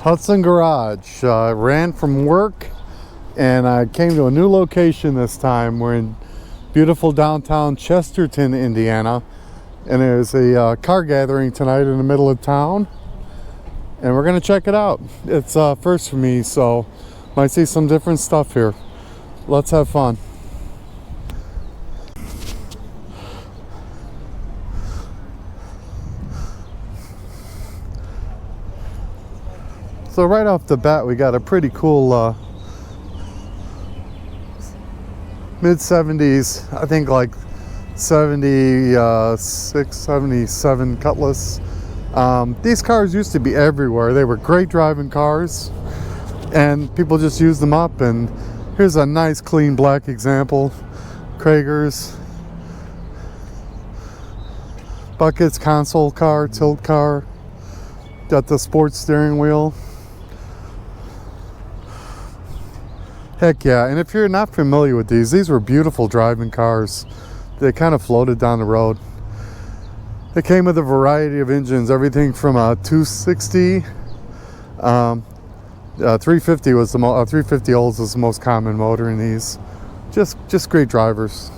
Hudson Garage. Ran from work and I came to a new location this time. We're in beautiful downtown Chesterton, Indiana, and there's a car gathering tonight in the middle of town, and we're gonna check it out. It's first for me, so might see some different stuff here. Let's have fun. So right off the bat, we got a pretty cool mid-70s, I think like 76, 77 Cutlass. These cars used to be everywhere. They were great driving cars and people just used them up. And here's a nice clean black example. Kragers, buckets, console car, tilt car, got the sports steering wheel. Heck yeah, and if you're not familiar with these were beautiful driving cars. They kind of floated down the road. They came with a variety of engines, everything from a 260, 350 was the 350 Olds was the most common motor in these. Just great drivers.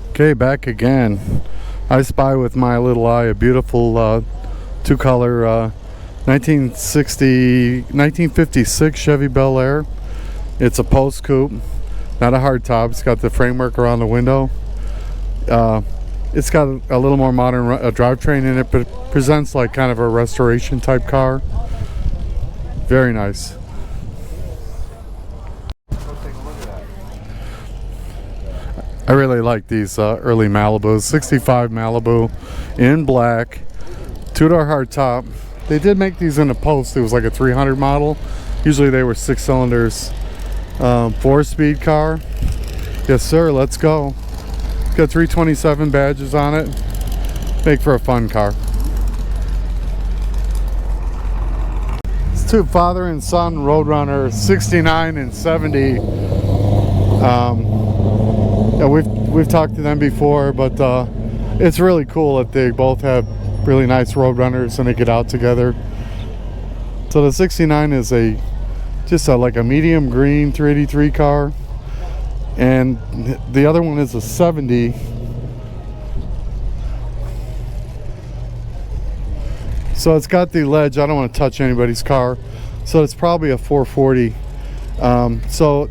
Okay, back again. I spy with my little eye a beautiful two-color 1956 Chevy Bel Air. It's a post coupe, not a hard top. It's got the framework around the window. It's got a little more modern drivetrain in it, but it presents like kind of a restoration type car. Very nice. I really like these early Malibus. 65 Malibu in black, two-door hard top. They did make these in a post. It was like a 300 model. Usually they were 6 cylinders. 4-speed car. Yes sir, let's go. It's got 327 badges on it. Make for a fun car. It's two father and son Roadrunner 69 and 70. Yeah, we've talked to them before, but it's really cool that they both have really nice Roadrunners and they get out together. So the 69 is like a medium green 383 car, and the other one is a 70. So it's got the ledge. I don't want to touch anybody's car, so it's probably a 440. So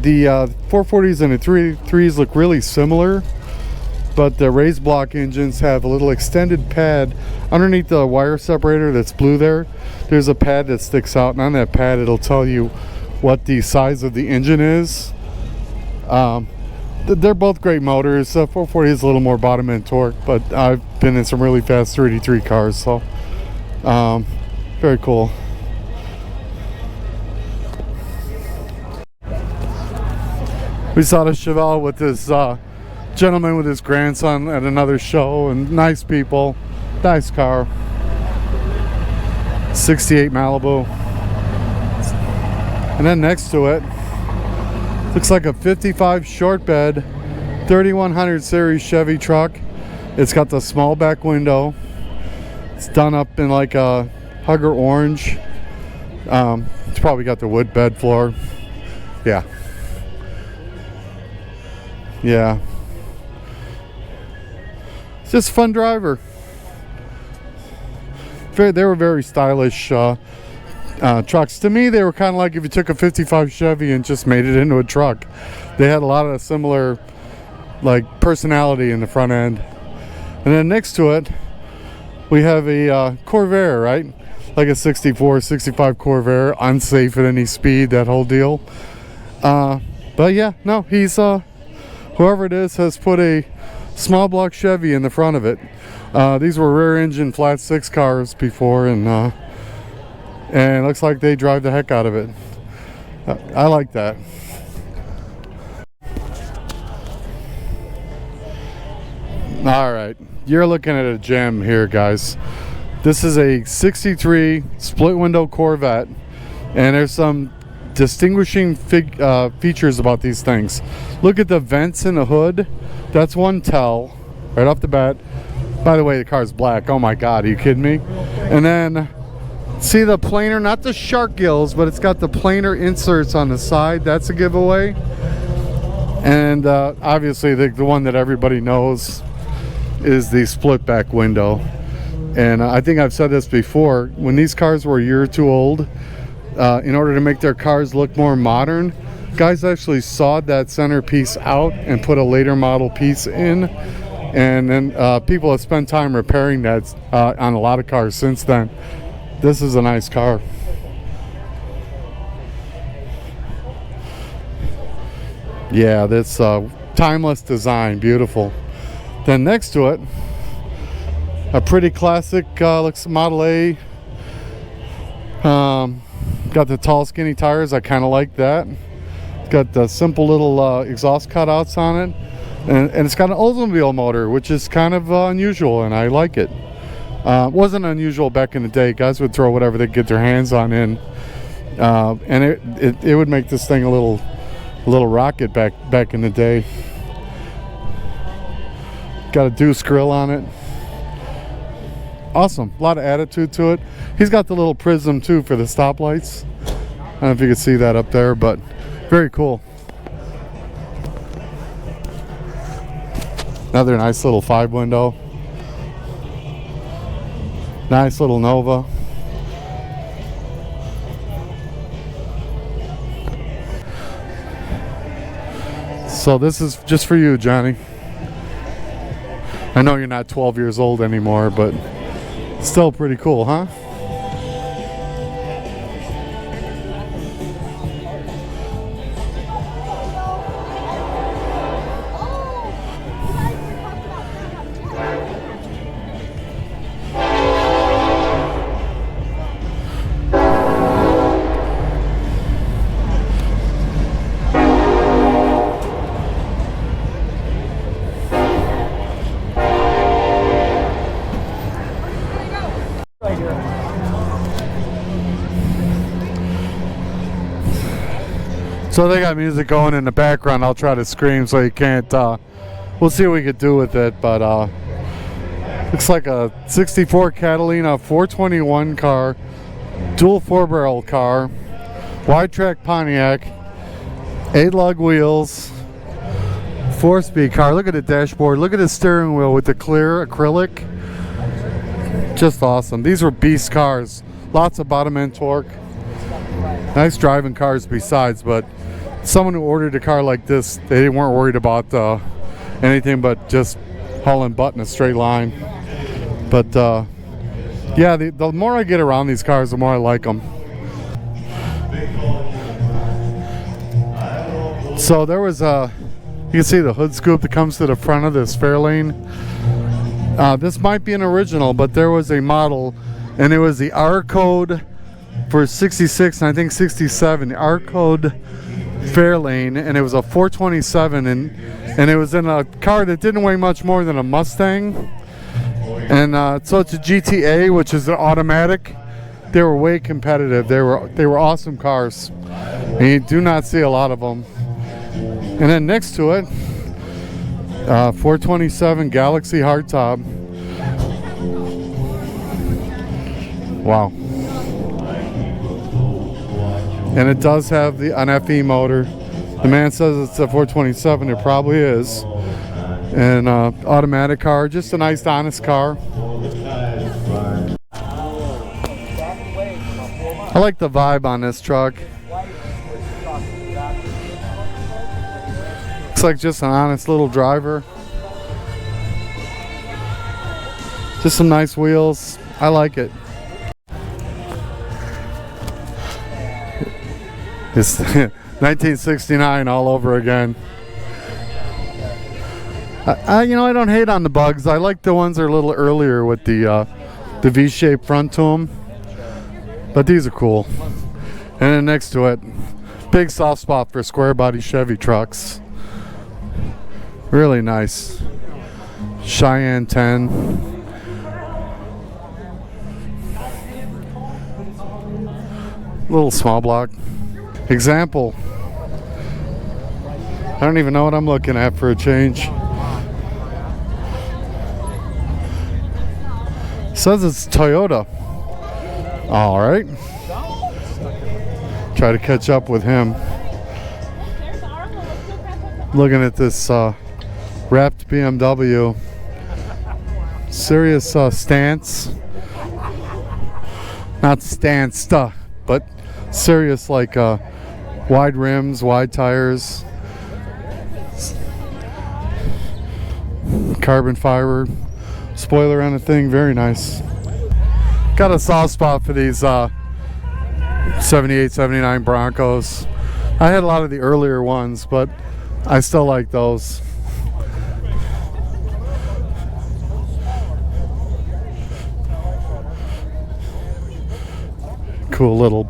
the 440s and the 383s look really similar, but the raised block engines have a little extended pad underneath the wire separator that's blue there. There's a pad that sticks out, and on that pad it'll tell you what the size of the engine is. They're both great motors. 440 is a little more bottom end torque, but I've been in some really fast 383 cars, so very cool. We saw the Chevelle with this gentleman with his grandson at another show, and nice people, nice car. 68 Malibu. And then next to it looks like a 55 short bed 3100 series Chevy truck. It's got the small back window. It's done up in like a Hugger orange. It's probably got the wood bed floor. Yeah, it's just a fun driver. They were very stylish trucks. To me, they were kind of like if you took a 55 Chevy and just made it into a truck. They had a lot of similar like personality in the front end. And then next to it, we have a Corvair, right? Like a 64, 65 Corvair, unsafe at any speed, that whole deal. But yeah, no, he's whoever it is has put a small block Chevy in the front of it. These were rear engine flat 6 cars before, and it looks like they drive the heck out of it. I like that. All right, you're looking at a gem here, guys. This is a 63 split window Corvette, and there's some distinguishing features about these things. Look at the vents in the hood. That's one tell right off the bat. By the way, the car's black. Oh my God, are you kidding me? And then see the planer, not the shark gills, but it's got the planer inserts on the side. That's a giveaway. And obviously the one that everybody knows is the split back window. And I think I've said this before, when these cars were a year or two old, in order to make their cars look more modern, guys actually sawed that center piece out and put a later model piece in. And then people have spent time repairing that on a lot of cars since then. This is a nice car. Yeah, this timeless design, beautiful. Then next to it, a pretty classic looks Model A. Got the tall skinny tires, I kind of like that. It's got the simple little exhaust cutouts on it. And it's got an Oldsmobile motor, which is kind of unusual, and I like it. Wasn't unusual back in the day. Guys would throw whatever they could get their hands on in, and it would make this thing a little rocket back in the day. Got a Deuce grill on it. Awesome, a lot of attitude to it. He's got the little prism too for the stoplights. I don't know if you can see that up there, but very cool. Another nice little 5-window. Nice little Nova. So this is just for you, Johnny. I know you're not 12 years old anymore, but still pretty cool, huh? So they got music going in the background. I'll try to scream so you can't. We'll see what we could do with it, but looks like a 64 Catalina 421 car, dual 4-barrel car, wide track Pontiac, 8-lug wheels, 4-speed car. Look at the dashboard. Look at the steering wheel with the clear acrylic. Just awesome. These were beast cars. Lots of bottom end torque. Nice driving cars besides, but someone who ordered a car like this, they weren't worried about anything but just hauling butt in a straight line. But yeah, the more I get around these cars, the more I like them. So there was you can see the hood scoop that comes to the front of this Fairlane. This might be an original, but there was a model, and it was the R code for 66 and I think 67, the R code Fairlane, and it was a 427, and it was in a car that didn't weigh much more than a Mustang, and so it's a GTA, which is an automatic. They were way competitive. They were awesome cars, and you do not see a lot of them. And then next to it, 427 Galaxy hardtop. Wow. And it does have an FE motor. The man says it's a 427. It probably is. And automatic car, just a nice, honest car. I like the vibe on this truck. Looks like just an honest little driver. Just some nice wheels. I like it. It's 1969 all over again. You know, I don't hate on the bugs. I like the ones that are a little earlier with the V-shaped front to them. But these are cool. And then next to it, big soft spot for square body Chevy trucks. Really nice. Cheyenne 10. Little small block. Example. I don't even know what I'm looking at for a change. Says it's Toyota. All right. Try to catch up with him. Looking at this wrapped BMW. Serious stance. Not stance, but serious, like wide rims, wide tires, carbon fiber spoiler on the thing. Very nice. Got a soft spot for these 78, 79 Broncos. I had a lot of the earlier ones, but I still like those. Cool little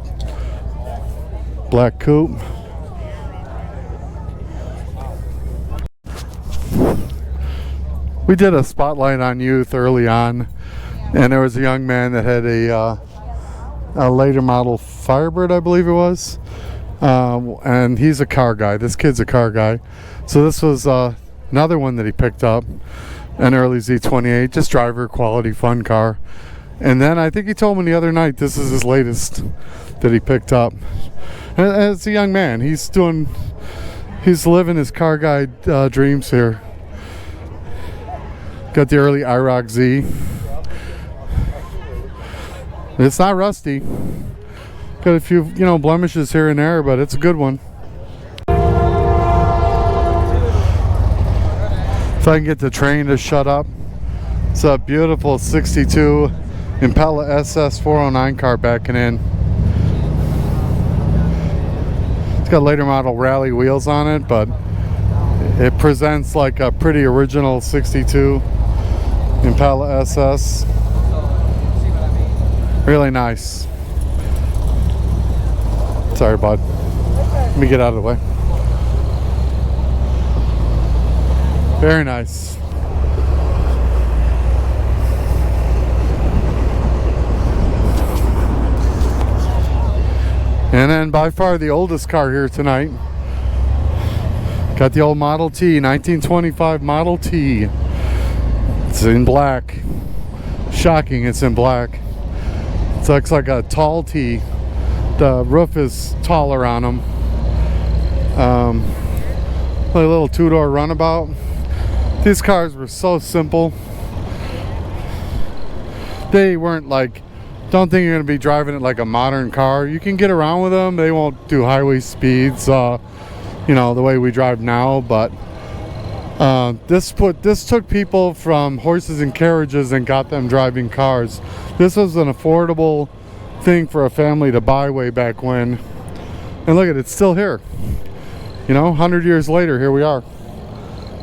black coupe. We did a spotlight on youth early on, and there was a young man that had a later model Firebird, I believe it was, and he's a car guy. This kid's a car guy, so this was another one that he picked up, an early Z28, just driver quality, fun car. And then I think he told me the other night this is his latest that he picked up. And as a young man, he's living his car guy dreams here. Got the early IROC Z. It's not rusty. Got a few, blemishes here and there, but it's a good one. If I can get the train to shut up. It's a beautiful 62 Impala SS 409 car backing in. It's got later model rally wheels on it, but it presents like a pretty original 62 Impala SS. Really nice. Sorry, bud. Let me get out of the way. Very nice. And then by far the oldest car here tonight. Got the old Model T, 1925 Model T. It's in black. Shocking, it's in black. It looks like a tall T. The roof is taller on them. A little two-door runabout. These cars were so simple. They weren't like, don't think you're going to be driving it like a modern car. You can get around with them. They won't do highway speeds, the way we drive now. But this took people from horses and carriages and got them driving cars. This was an affordable thing for a family to buy way back when. And look at it, it's still here. 100 years later, here we are.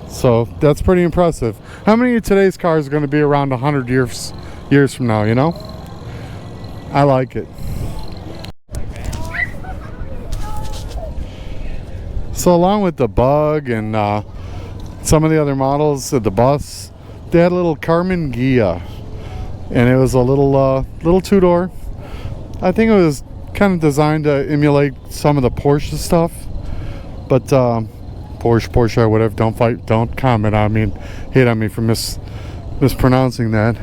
So that's pretty impressive. How many of today's cars are going to be around 100 years from now, I like it. So along with the Bug and some of the other models of the bus, they had a little Carmen Ghia, and it was a little two-door. I think it was kind of designed to emulate some of the Porsche stuff, but Porsche or whatever. Don't comment on me and hate on me for mispronouncing that.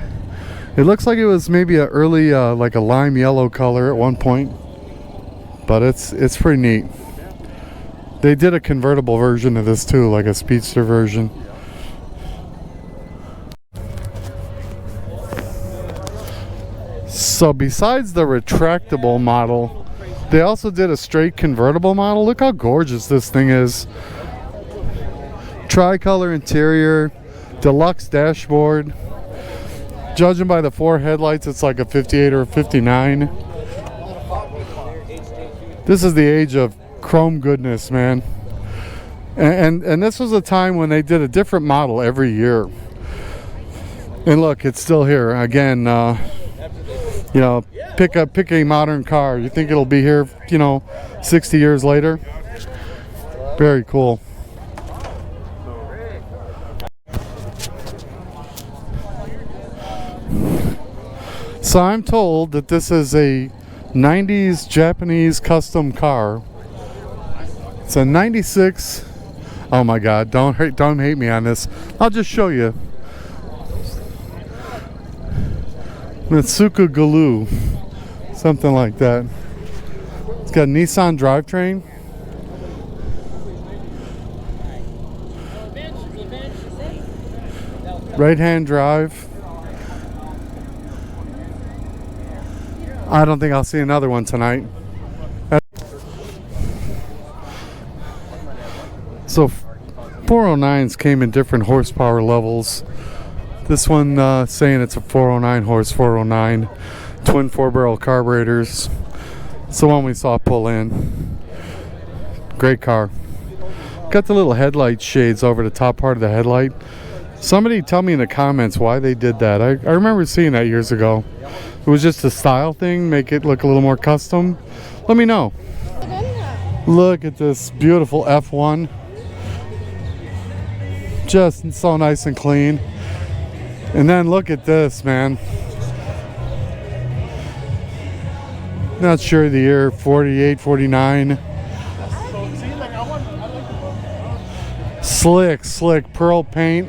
It looks like it was maybe a early like a lime yellow color at one point, but it's pretty neat. They did a convertible version of this too, like a speedster version. So besides the retractable model, they also did a straight convertible model. Look how gorgeous this thing is. Tricolor interior, deluxe dashboard. Judging by the 4 headlights, it's like a 58 or a 59. This is the age of chrome goodness, man. And this was a time when they did a different model every year. And look, it's still here. Again, pick a modern car. You think it'll be here, 60 years later? Very cool. So I'm told that this is a 90s Japanese custom car. It's a 96. Oh my God, don't hate me on this. I'll just show you. Mitsuka Galoo, something like that. It's got a Nissan drivetrain. Right-hand drive. I don't think I'll see another one tonight. So 409s came in different horsepower levels. This one saying it's a 409 horse, 409 twin 4-barrel carburetors. It's the one we saw pull in. Great car. Got the little headlight shades over the top part of the headlight. Somebody tell me in the comments why they did that. I remember seeing that years ago. It was just a style thing, make it look a little more custom. Let me know. Look at this beautiful F1. Just so nice and clean. And then look at this, man. Not sure the year, 48, 49. Slick pearl paint.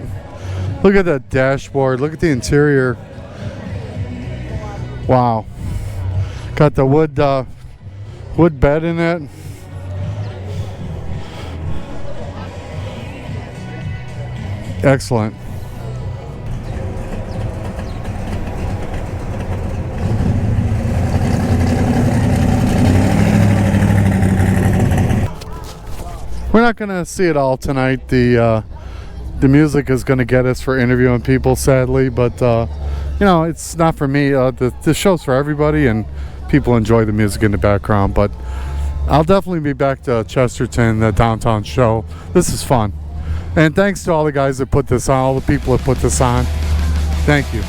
Look at that dashboard. Look at the interior. Wow. Got the wood bed in it. Excellent. We're not gonna see it all tonight. The music is gonna get us for interviewing people, sadly, but you know, it's not for me. The show's for everybody, and people enjoy the music in the background. But I'll definitely be back to Chesterton, the downtown show. This is fun, and thanks to all the guys that put this on, all the people that put this on. Thank you.